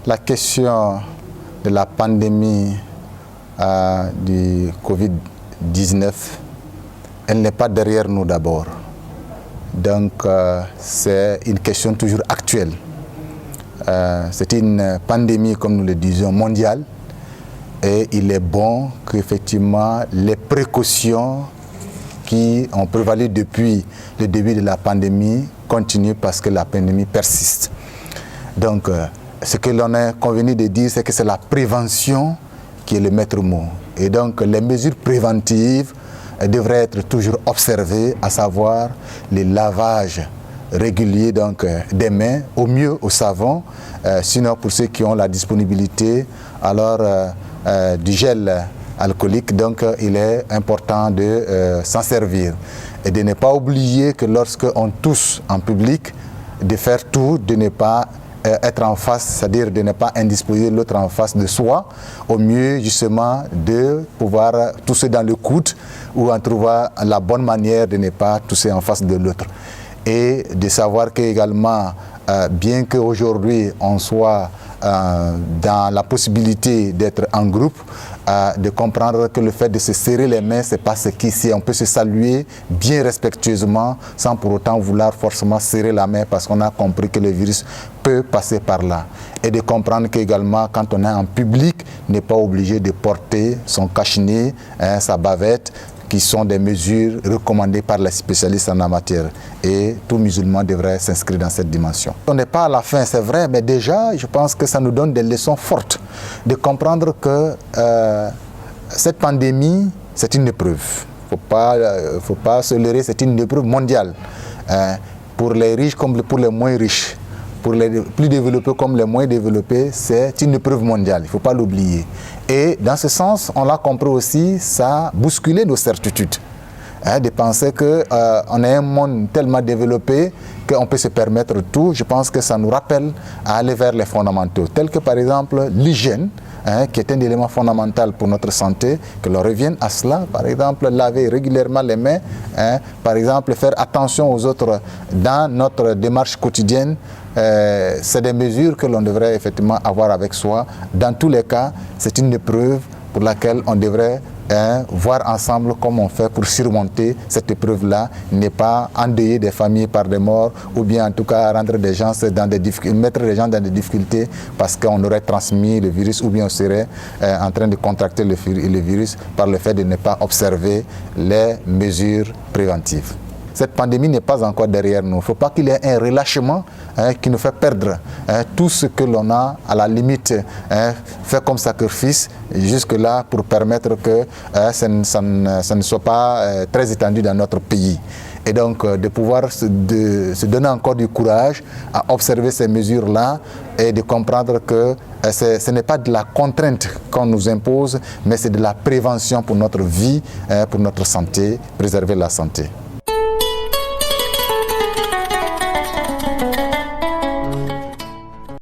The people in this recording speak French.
La question de la pandémie du Covid-19, elle n'est pas derrière nous d'abord. Donc c'est une question toujours actuelle. C'est une pandémie, comme nous le disions, mondiale. Et il est bon qu'effectivement les précautions qui ont prévalu depuis le début de la pandémie continuent parce que la pandémie persiste. Donc ce que l'on est convenu de dire, c'est que c'est la prévention qui est le maître mot. Et donc les mesures préventives devraient être toujours observées, à savoir les lavages réguliers donc, des mains, au mieux au savon, sinon pour ceux qui ont la disponibilité, alors du gel alcoolique, donc il est important de s'en servir. Et de ne pas oublier que lorsque on tousse en public, de faire tout, de ne pas être en face, c'est-à-dire de ne pas indisposer l'autre en face de soi, au mieux justement de pouvoir tousser dans le coude ou en trouver la bonne manière de ne pas tousser en face de l'autre. Et de savoir que également, bien qu'aujourd'hui on soit dans la possibilité d'être en groupe, de comprendre que le fait de se serrer les mains, c'est pas ce qu'ici, on peut se saluer bien respectueusement sans pour autant vouloir forcément serrer la main parce qu'on a compris que le virus peut passer par là. Et de comprendre qu'également, quand on est en public, n'est pas obligé de porter son cache-nez, sa bavette, qui sont des mesures recommandées par les spécialistes en la matière. Et tout musulman devrait s'inscrire dans cette dimension. On n'est pas à la fin, c'est vrai, mais déjà, je pense que ça nous donne des leçons fortes de comprendre que cette pandémie, c'est une épreuve. Il ne faut pas se leurrer, c'est une épreuve mondiale. Pour les riches comme pour les moins riches, pour les plus développés comme les moins développés, c'est une épreuve mondiale, il ne faut pas l'oublier. Et dans ce sens, on l'a compris aussi, ça a bousculé nos certitudes. De penser qu'on est un monde tellement développé qu'on peut se permettre tout. Je pense que ça nous rappelle à aller vers les fondamentaux, tels que par exemple l'hygiène, qui est un élément fondamental pour notre santé, que l'on revienne à cela, par exemple laver régulièrement les mains, par exemple faire attention aux autres dans notre démarche quotidienne. C'est des mesures que l'on devrait effectivement avoir avec soi. Dans tous les cas, c'est une épreuve pour laquelle on devrait voir ensemble comment on fait pour surmonter cette épreuve-là, n'est pas endeuiller des familles par des morts ou bien en tout cas rendre des gens dans des mettre les gens dans des difficultés parce qu'on aurait transmis le virus ou bien on serait en train de contracter le virus par le fait de ne pas observer les mesures préventives. Cette pandémie n'est pas encore derrière nous. Il ne faut pas qu'il y ait un relâchement qui nous fait perdre tout ce que l'on a, à la limite, fait comme sacrifice jusque-là pour permettre que ça ne soit pas très étendu dans notre pays. Et donc de pouvoir se donner encore du courage à observer ces mesures-là et de comprendre que ce n'est pas de la contrainte qu'on nous impose, mais c'est de la prévention pour notre vie, pour notre santé, préserver la santé.